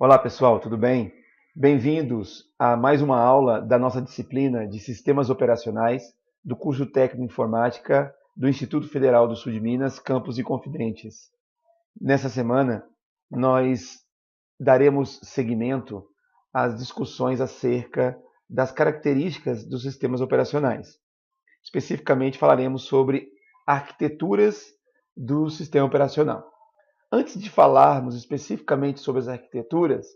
Olá pessoal, tudo bem? Bem-vindos a mais uma aula da nossa disciplina de Sistemas Operacionais do curso Técnico de Informática do Instituto Federal do Sul de Minas, Campos Inconfidentes. Nessa semana, nós daremos seguimento às discussões acerca das características dos sistemas operacionais. Especificamente, falaremos sobre arquiteturas do sistema operacional. Antes de falarmos especificamente sobre as arquiteturas,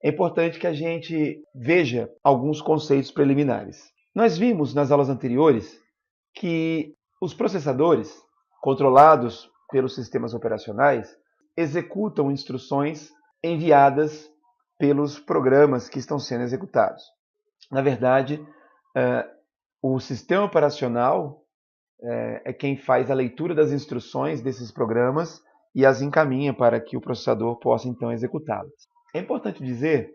é importante que a gente veja alguns conceitos preliminares. Nós vimos nas aulas anteriores que os processadores, controlados pelos sistemas operacionais, executam instruções enviadas pelos programas que estão sendo executados. Na verdade, o sistema operacional é quem faz a leitura das instruções desses programas e as encaminha para que o processador possa então executá-las. É importante dizer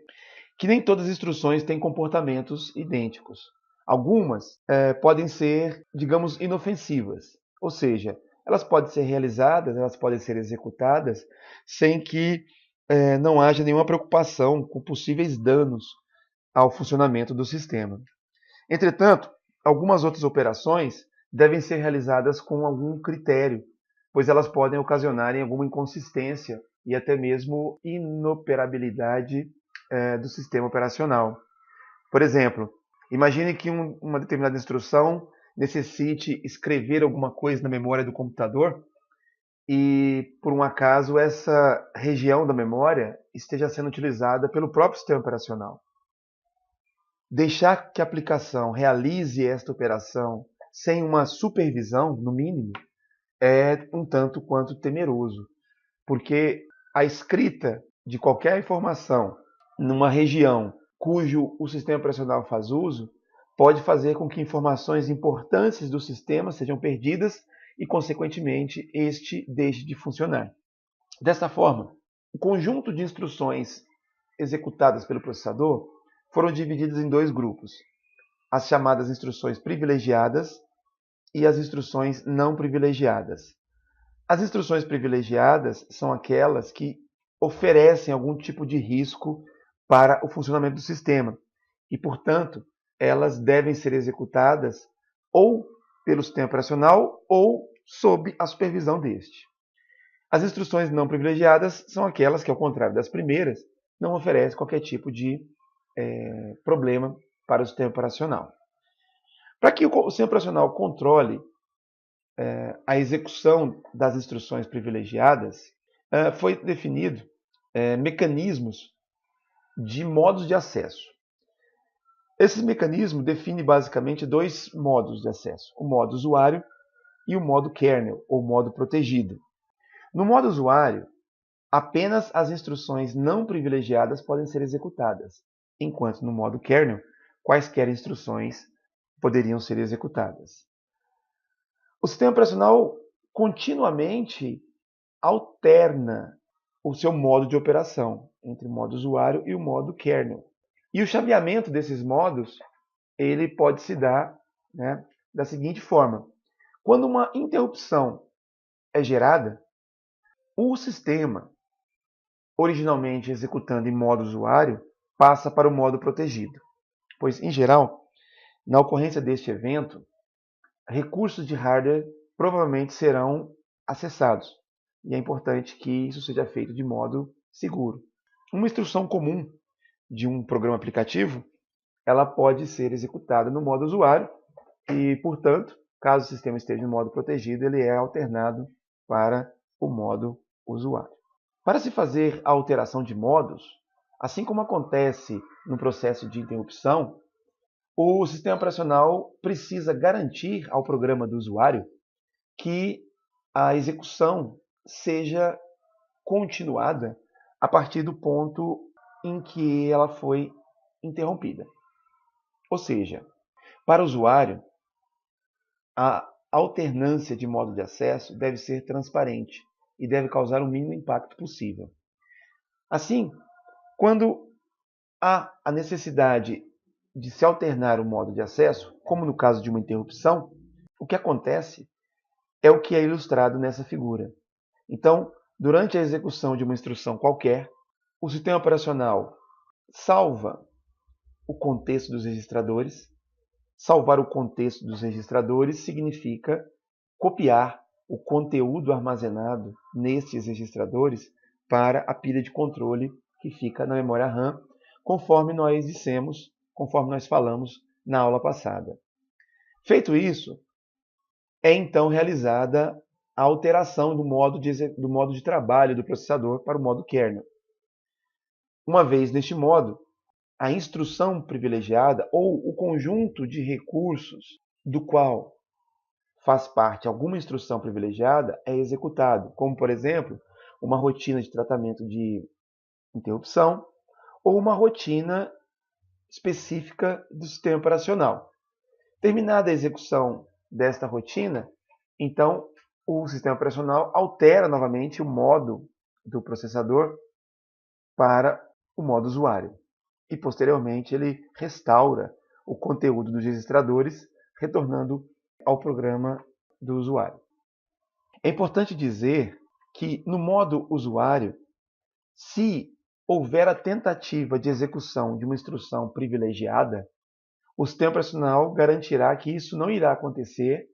que nem todas as instruções têm comportamentos idênticos. Algumas podem ser, digamos, inofensivas, ou seja, elas podem ser realizadas, elas podem ser executadas sem que não haja nenhuma preocupação com possíveis danos ao funcionamento do sistema. Entretanto, algumas outras operações devem ser realizadas com algum critério, pois elas podem ocasionar alguma inconsistência e até mesmo inoperabilidade do sistema operacional. Por exemplo, imagine que uma determinada instrução necessite escrever alguma coisa na memória do computador e, por um acaso, essa região da memória esteja sendo utilizada pelo próprio sistema operacional. Deixar que a aplicação realize esta operação sem uma supervisão, no mínimo, é um tanto quanto temeroso, porque a escrita de qualquer informação numa região cujo o sistema operacional faz uso pode fazer com que informações importantes do sistema sejam perdidas e, consequentemente, este deixe de funcionar. Desta forma, o conjunto de instruções executadas pelo processador foram divididas em dois grupos: as chamadas instruções privilegiadas e as instruções não privilegiadas. As instruções privilegiadas são aquelas que oferecem algum tipo de risco para o funcionamento do sistema e, portanto, elas devem ser executadas ou pelo sistema operacional ou sob a supervisão deste. As instruções não privilegiadas são aquelas que, ao contrário das primeiras, não oferecem qualquer tipo de problema para o sistema operacional. Para que o sistema operacional controle a execução das instruções privilegiadas, foi definido mecanismos de modos de acesso. Esse mecanismo define basicamente dois modos de acesso: o modo usuário e o modo kernel, ou modo protegido. No modo usuário, apenas as instruções não privilegiadas podem ser executadas, enquanto no modo kernel, quaisquer instruções poderiam ser executadas. O sistema operacional continuamente alterna o seu modo de operação entre o modo usuário e o modo kernel. E o chaveamento desses modos ele pode se dar da seguinte forma: quando uma interrupção é gerada, o sistema, originalmente executando em modo usuário, passa para o modo protegido, pois, em geral, na ocorrência deste evento, recursos de hardware provavelmente serão acessados, e é importante que isso seja feito de modo seguro. Uma instrução comum de um programa aplicativo, ela pode ser executada no modo usuário e, portanto, caso o sistema esteja no modo protegido, ele é alternado para o modo usuário. Para se fazer a alteração de modos, assim como acontece no processo de interrupção, o sistema operacional precisa garantir ao programa do usuário que a execução seja continuada a partir do ponto em que ela foi interrompida. Ou seja, para o usuário, a alternância de modo de acesso deve ser transparente e deve causar o mínimo impacto possível. Assim, quando há a necessidade de se alternar o modo de acesso, como no caso de uma interrupção, o que acontece é o que é ilustrado nessa figura. Então, durante a execução de uma instrução qualquer, o sistema operacional salva o contexto dos registradores. Salvar o contexto dos registradores significa copiar o conteúdo armazenado nestes registradores para a pilha de controle que fica na memória RAM, conforme nós dissemos, conforme nós falamos na aula passada. Feito isso, é então realizada a alteração do modo de trabalho do processador para o modo kernel. Uma vez neste modo, a instrução privilegiada ou o conjunto de recursos do qual faz parte alguma instrução privilegiada é executado, como, por exemplo, uma rotina de tratamento de interrupção ou uma rotina específica do sistema operacional. Terminada a execução desta rotina, então o sistema operacional altera novamente o modo do processador para o modo usuário. E posteriormente ele restaura o conteúdo dos registradores, retornando ao programa do usuário. É importante dizer que no modo usuário, se houver a tentativa de execução de uma instrução privilegiada, o sistema operacional garantirá que isso não irá acontecer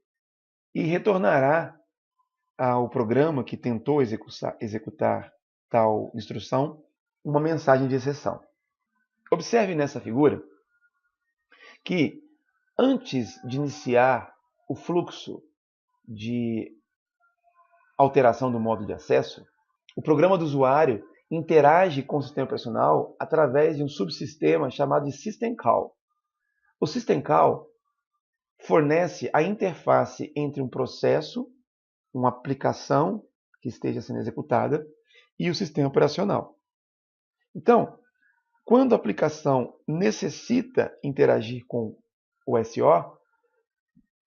e retornará ao programa que tentou executar tal instrução uma mensagem de exceção. Observe nessa figura que antes de iniciar o fluxo de alteração do modo de acesso, o programa do usuário interage com o sistema operacional através de um subsistema chamado de System Call. O System Call fornece a interface entre um processo, uma aplicação que esteja sendo executada, e o sistema operacional. Então, quando a aplicação necessita interagir com o SO,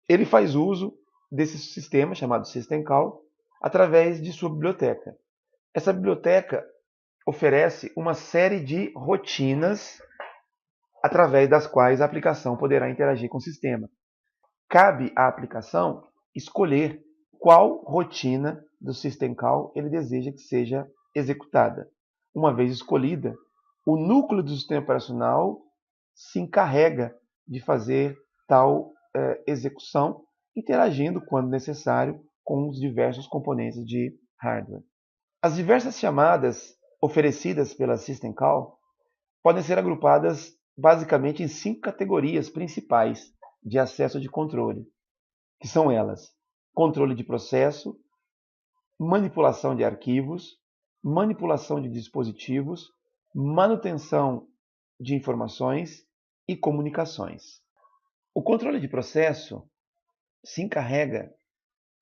ele faz uso desse sistema chamado System Call através de sua biblioteca. Essa biblioteca oferece uma série de rotinas através das quais a aplicação poderá interagir com o sistema. Cabe à aplicação escolher qual rotina do System Call ele deseja que seja executada. Uma vez escolhida, o núcleo do sistema operacional se encarrega de fazer tal execução, interagindo, quando necessário, com os diversos componentes de hardware. As diversas chamadas oferecidas pela System Call podem ser agrupadas basicamente em 5 categorias principais de acesso de controle, que são elas: controle de processo, manipulação de arquivos, manipulação de dispositivos, manutenção de informações e comunicações. O controle de processo se encarrega,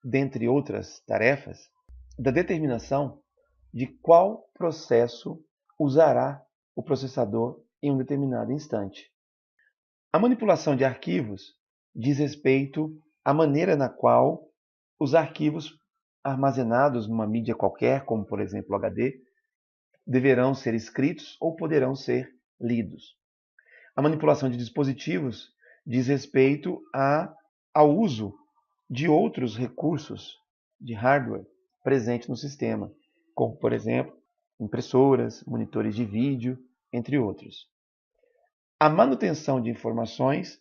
dentre outras tarefas, da determinação de qual processo usará o processador em um determinado instante. A manipulação de arquivos diz respeito à maneira na qual os arquivos armazenados numa mídia qualquer, como por exemplo o HD, deverão ser escritos ou poderão ser lidos. A manipulação de dispositivos diz respeito ao uso de outros recursos de hardware presentes no sistema, como por exemplo impressoras, monitores de vídeo, entre outros. A manutenção de informações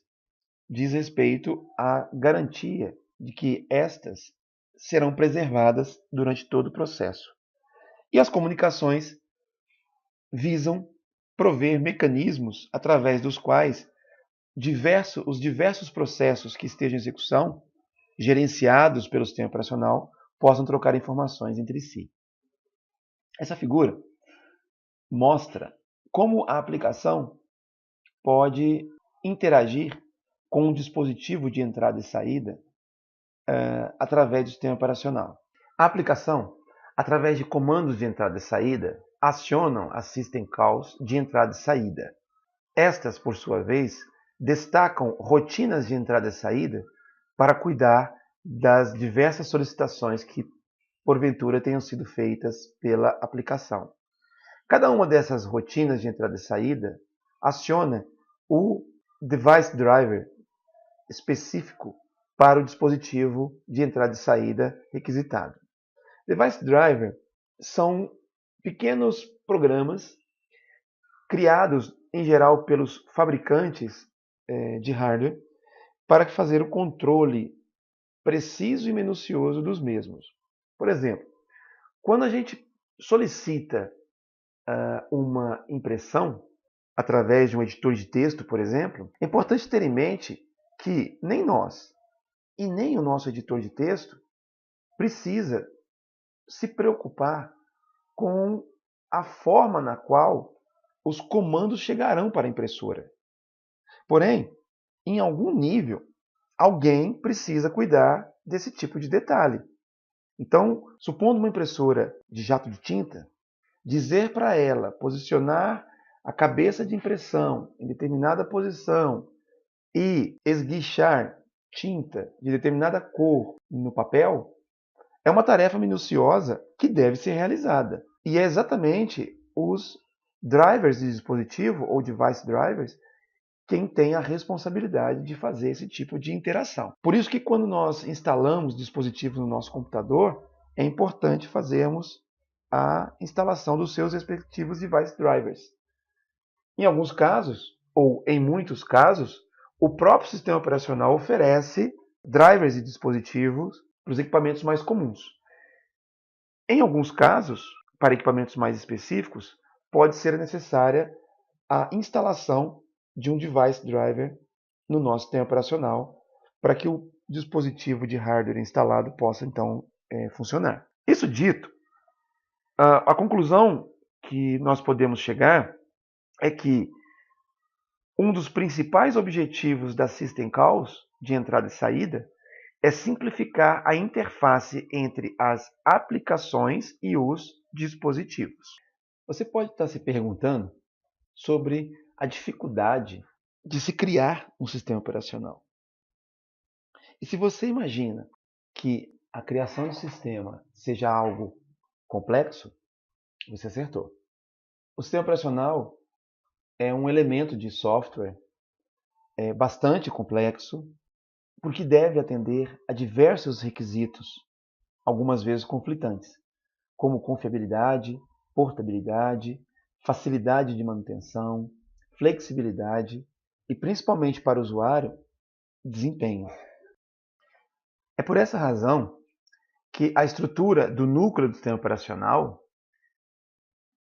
diz respeito à garantia de que estas serão preservadas durante todo o processo. E as comunicações visam prover mecanismos através dos quais os diversos processos que estejam em execução, gerenciados pelo sistema operacional, possam trocar informações entre si. Essa figura mostra como a aplicação pode interagir com um dispositivo de entrada e saída através do sistema operacional. A aplicação, através de comandos de entrada e saída, acionam as System Calls de entrada e saída. Estas, por sua vez, destacam rotinas de entrada e saída para cuidar das diversas solicitações que, porventura, tenham sido feitas pela aplicação. Cada uma dessas rotinas de entrada e saída aciona o device driver específico para o dispositivo de entrada e saída requisitado. Device driver são pequenos programas criados, em geral, pelos fabricantes de hardware para fazer o controle preciso e minucioso dos mesmos. Por exemplo, quando a gente solicita uma impressão através de um editor de texto, por exemplo, é importante ter em mente que nem nós e nem o nosso editor de texto precisa se preocupar com a forma na qual os comandos chegarão para a impressora. Porém, em algum nível, alguém precisa cuidar desse tipo de detalhe. Então, supondo uma impressora de jato de tinta, dizer para ela posicionar a cabeça de impressão em determinada posição e esguichar tinta de determinada cor no papel é uma tarefa minuciosa que deve ser realizada. E é exatamente os drivers de dispositivo ou device drivers quem tem a responsabilidade de fazer esse tipo de interação. Por isso que quando nós instalamos dispositivos no nosso computador, é importante fazermos a instalação dos seus respectivos device drivers. Em alguns casos, ou em muitos casos, o próprio sistema operacional oferece drivers de dispositivos para os equipamentos mais comuns. Em alguns casos, para equipamentos mais específicos, pode ser necessária a instalação de um device driver no nosso sistema operacional para que o dispositivo de hardware instalado possa então funcionar. Isso dito, a conclusão que nós podemos chegar é que um dos principais objetivos da System Calls, de entrada e saída, é simplificar a interface entre as aplicações e os dispositivos. Você pode estar se perguntando sobre a dificuldade de se criar um sistema operacional. E se você imagina que a criação de sistema seja algo complexo, você acertou. O sistema operacional é um elemento de software bastante complexo, porque deve atender a diversos requisitos, algumas vezes conflitantes, como confiabilidade, portabilidade, facilidade de manutenção, flexibilidade e, principalmente para o usuário, desempenho. É por essa razão que a estrutura do núcleo do sistema operacional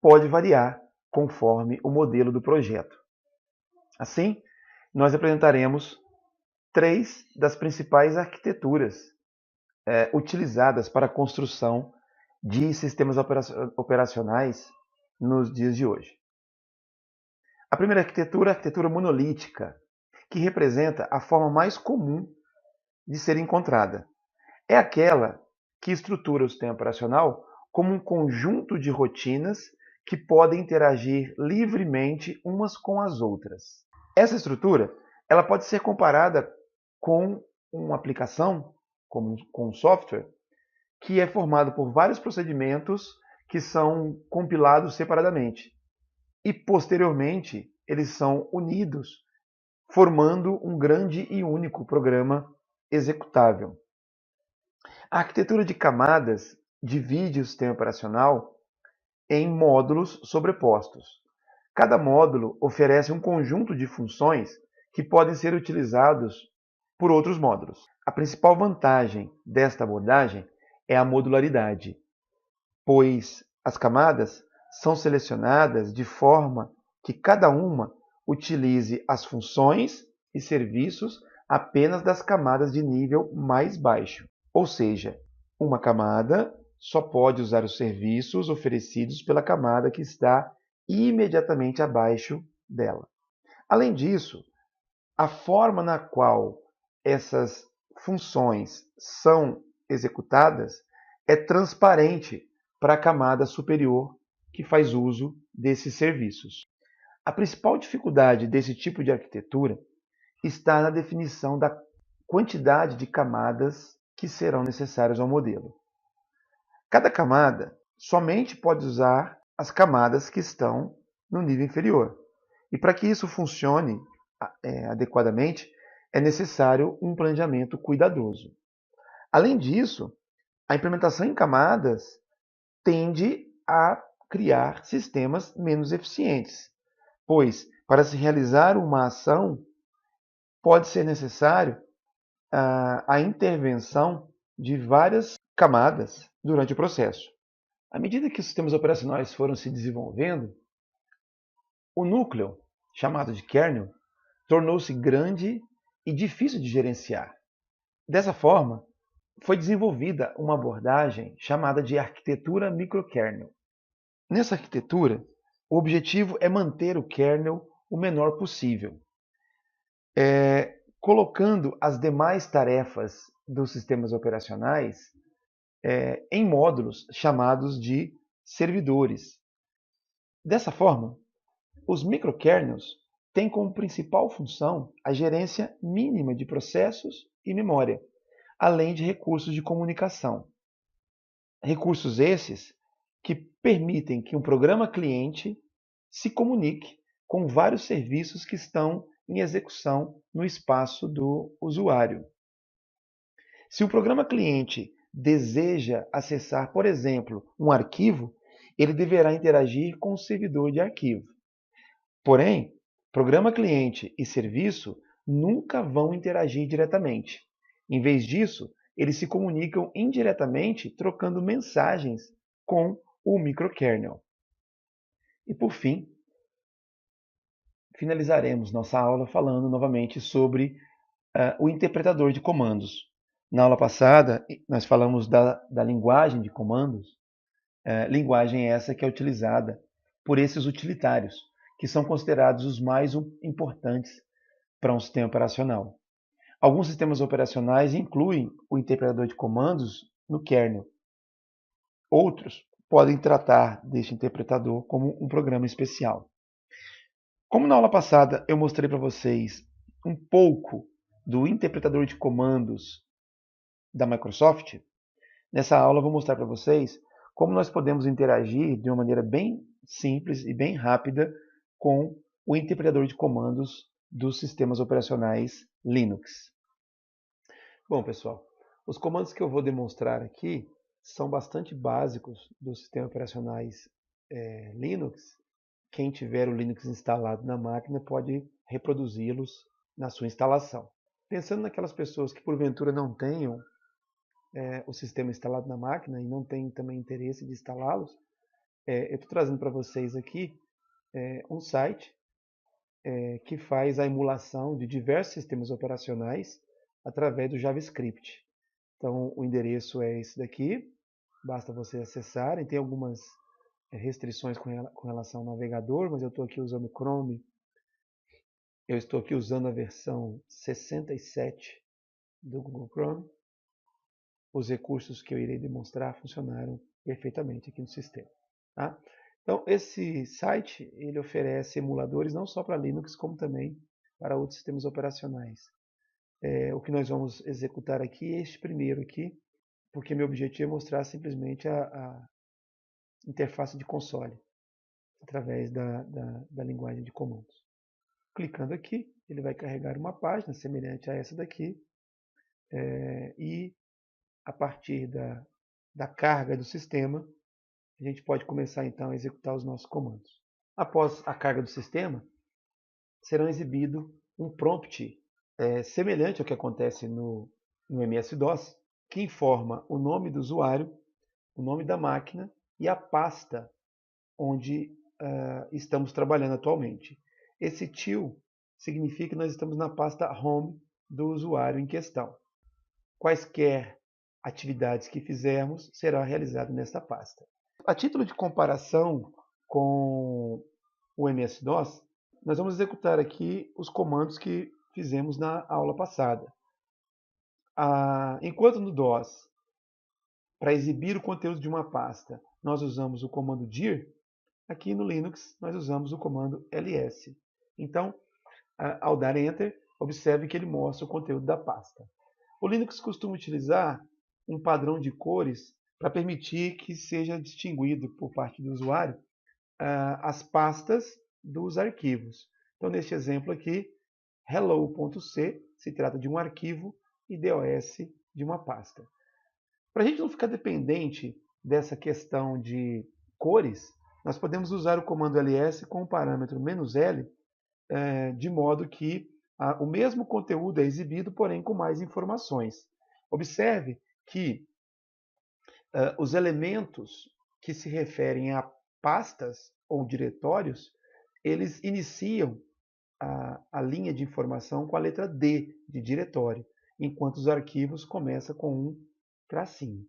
pode variar conforme o modelo do projeto. Assim, nós apresentaremos 3 das principais arquiteturas utilizadas para a construção de sistemas operacionais nos dias de hoje. A primeira arquitetura é a arquitetura monolítica, que representa a forma mais comum de ser encontrada. É aquela que estrutura o sistema operacional como um conjunto de rotinas que podem interagir livremente umas com as outras. Essa estrutura ela pode ser comparada com uma aplicação, com um software, que é formado por vários procedimentos que são compilados separadamente. E, posteriormente, eles são unidos, formando um grande e único programa executável. A arquitetura de camadas divide o sistema operacional em módulos sobrepostos. Cada módulo oferece um conjunto de funções que podem ser utilizados por outros módulos. A principal vantagem desta abordagem é a modularidade, pois as camadas são selecionadas de forma que cada uma utilize as funções e serviços apenas das camadas de nível mais baixo. Ou seja, uma camada só pode usar os serviços oferecidos pela camada que está imediatamente abaixo dela. Além disso, a forma na qual essas funções são executadas é transparente para a camada superior que faz uso desses serviços. A principal dificuldade desse tipo de arquitetura está na definição da quantidade de camadas que serão necessárias ao modelo. Cada camada somente pode usar as camadas que estão no nível inferior. E para que isso funcione adequadamente, é necessário um planejamento cuidadoso. Além disso, a implementação em camadas tende a criar sistemas menos eficientes, pois para se realizar uma ação pode ser necessário a intervenção de várias camadas durante o processo. À medida que os sistemas operacionais foram se desenvolvendo, o núcleo, chamado de kernel, tornou-se grande e difícil de gerenciar. Dessa forma, foi desenvolvida uma abordagem chamada de arquitetura microkernel. Nessa arquitetura, o objetivo é manter o kernel o menor possível, colocando as demais tarefas dos sistemas operacionais em módulos chamados de servidores. Dessa forma, os microkernels têm como principal função a gerência mínima de processos e memória, além de recursos de comunicação. Recursos esses que permitem que um programa cliente se comunique com vários serviços que estão em execução no espaço do usuário. Se o programa cliente deseja acessar, por exemplo, um arquivo, ele deverá interagir com o servidor de arquivo. Porém, programa cliente e serviço nunca vão interagir diretamente. Em vez disso, eles se comunicam indiretamente trocando mensagens com o microkernel. E por fim, finalizaremos nossa aula falando novamente sobre o interpretador de comandos. Na aula passada, nós falamos da linguagem de comandos, linguagem essa que é utilizada por esses utilitários, que são considerados os mais importantes para um sistema operacional. Alguns sistemas operacionais incluem o interpretador de comandos no kernel. Outros podem tratar deste interpretador como um programa especial. Como na aula passada eu mostrei para vocês um pouco do interpretador de comandos da Microsoft, nessa aula eu vou mostrar para vocês como nós podemos interagir de uma maneira bem simples e bem rápida com o interpretador de comandos dos sistemas operacionais Linux. Bom, pessoal, os comandos que eu vou demonstrar aqui são bastante básicos dos sistemas operacionais Linux. Quem tiver o Linux instalado na máquina pode reproduzi-los na sua instalação. Pensando naquelas pessoas que porventura não tenham o sistema instalado na máquina e não têm também interesse de instalá-los, eu estou trazendo para vocês aqui um site que faz a emulação de diversos sistemas operacionais através do JavaScript. Então, o endereço é esse daqui, basta você acessar. Tem algumas restrições com relação ao navegador, mas eu estou aqui usando o Chrome. Eu estou aqui usando a versão 67 do Google Chrome. Os recursos que eu irei demonstrar funcionaram perfeitamente aqui no sistema. Tá? Então, esse site ele oferece emuladores não só para Linux, como também para outros sistemas operacionais. O que nós vamos executar aqui é este primeiro aqui, porque meu objetivo é mostrar simplesmente a interface de console, através da linguagem de comandos. Clicando aqui, ele vai carregar uma página semelhante a essa daqui, e a partir da carga do sistema, a gente pode começar então a executar os nossos comandos. Após a carga do sistema, será exibido um prompt semelhante ao que acontece no MS-DOS, que informa o nome do usuário, o nome da máquina e a pasta onde estamos trabalhando atualmente. Esse til significa que nós estamos na pasta home do usuário em questão. Quaisquer atividades que fizermos serão realizadas nesta pasta. A título de comparação com o MS-DOS, nós vamos executar aqui os comandos que fizemos na aula passada. Enquanto no DOS, para exibir o conteúdo de uma pasta, nós usamos o comando dir, aqui no Linux nós usamos o comando ls. Então, ao dar Enter, observe que ele mostra o conteúdo da pasta. O Linux costuma utilizar um padrão de cores para permitir que seja distinguido por parte do usuário as pastas dos arquivos. Então, neste exemplo aqui, hello.c se trata de um arquivo e DOS de uma pasta. Para a gente não ficar dependente dessa questão de cores, nós podemos usar o comando ls com o parâmetro "-l", de modo que o mesmo conteúdo é exibido, porém com mais informações. Observe que os elementos que se referem a pastas ou diretórios, eles iniciam a linha de informação com a letra D de diretório, enquanto os arquivos começam com um tracinho.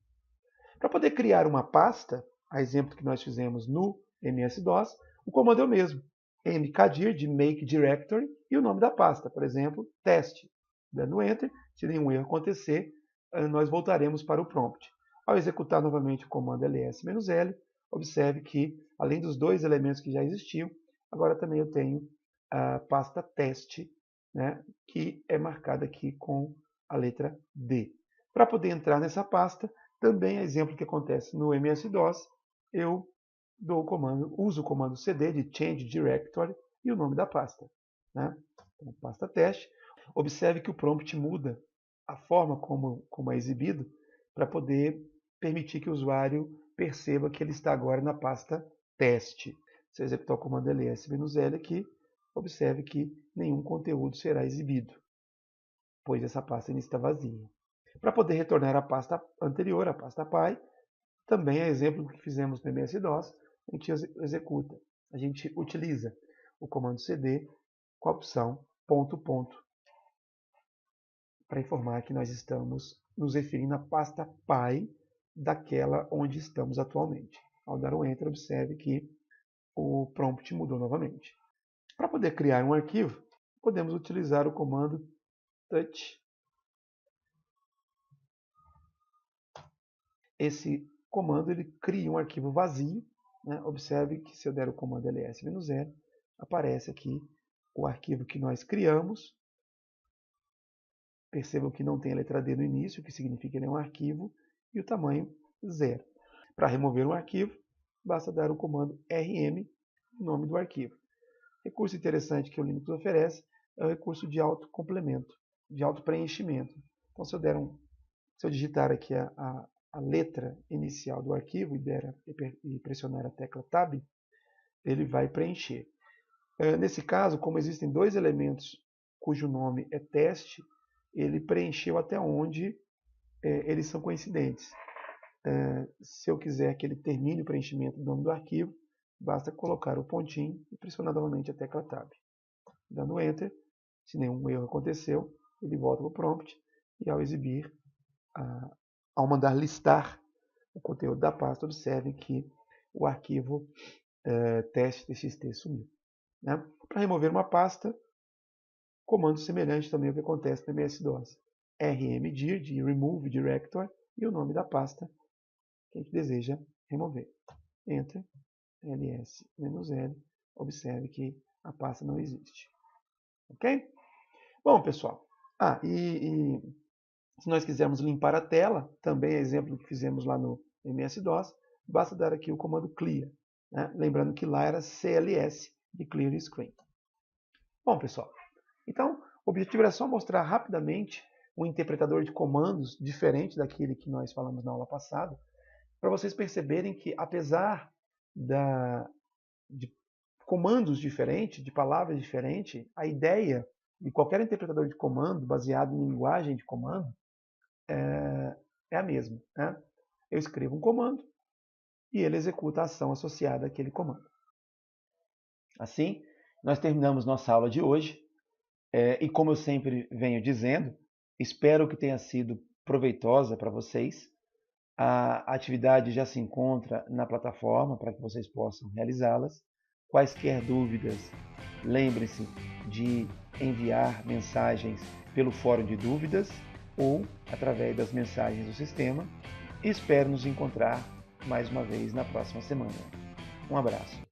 Para poder criar uma pasta, a exemplo que nós fizemos no MS-DOS, o comando é o mesmo. mkdir de make directory e o nome da pasta, por exemplo, teste. Dando Enter, se nenhum erro acontecer, nós voltaremos para o prompt. Ao executar novamente o comando ls-l, observe que, além dos dois elementos que já existiam, agora também eu tenho a pasta teste, né, que é marcada aqui com a letra D. Para poder entrar nessa pasta, também é exemplo que acontece no MS-DOS, eu uso o comando cd de change directory e o nome da pasta, né? Então, pasta teste. Observe que o prompt muda a forma como é exibido para poder permitir que o usuário perceba que ele está agora na pasta teste. Se eu executar o comando ls-l aqui, observe que nenhum conteúdo será exibido, pois essa pasta ainda está vazia. Para poder retornar à pasta anterior, a pasta pai, também é exemplo do que fizemos no MS-DOS, a gente utiliza o comando cd com a opção ... para informar que nós estamos nos referindo à pasta pai daquela onde estamos atualmente. Ao dar um Enter, observe que o prompt mudou novamente. Para poder criar um arquivo, podemos utilizar o comando touch. Esse comando ele cria um arquivo vazio, né? Observe que se eu der o comando ls-l, aparece aqui o arquivo que nós criamos. Percebam que não tem a letra D no início, o que significa que ele é um arquivo, e o tamanho 0. Para remover um arquivo, basta dar o comando rm, o nome do arquivo. Recurso interessante que o Linux oferece é o recurso de autocomplemento, de autopreenchimento. Então, se eu digitar aqui a letra inicial do arquivo e pressionar a tecla Tab, ele vai preencher. Nesse caso, como existem dois elementos cujo nome é teste, ele preencheu até onde eles são coincidentes. Se eu quiser que ele termine o preenchimento do nome do arquivo, basta colocar o pontinho e pressionar novamente a tecla Tab. Dando Enter, se nenhum erro aconteceu, ele volta para o prompt e ao exibir, ao mandar listar o conteúdo da pasta, observe que o arquivo teste.txt sumiu. Né? Para remover uma pasta, comando semelhante também ao que acontece no MS-DOS. rmdir de remove directory e o nome da pasta que a gente deseja remover. Enter, ls-l, observe que a pasta não existe. Ok? Bom, pessoal, e se nós quisermos limpar a tela, também é exemplo do que fizemos lá no MS-DOS, basta dar aqui o comando clear, né? Lembrando que lá era cls, de clear screen. Bom, pessoal, então o objetivo era só mostrar rapidamente um interpretador de comandos diferente daquele que nós falamos na aula passada, para vocês perceberem que, apesar de comandos diferentes, de palavras diferentes, a ideia de qualquer interpretador de comando baseado em linguagem de comando é a mesma. Né? Eu escrevo um comando e ele executa a ação associada àquele comando. Assim, nós terminamos nossa aula de hoje e como eu sempre venho dizendo, espero que tenha sido proveitosa para vocês. A atividade já se encontra na plataforma para que vocês possam realizá-las. Quaisquer dúvidas, lembrem-se de enviar mensagens pelo fórum de dúvidas ou através das mensagens do sistema. E espero nos encontrar mais uma vez na próxima semana. Um abraço.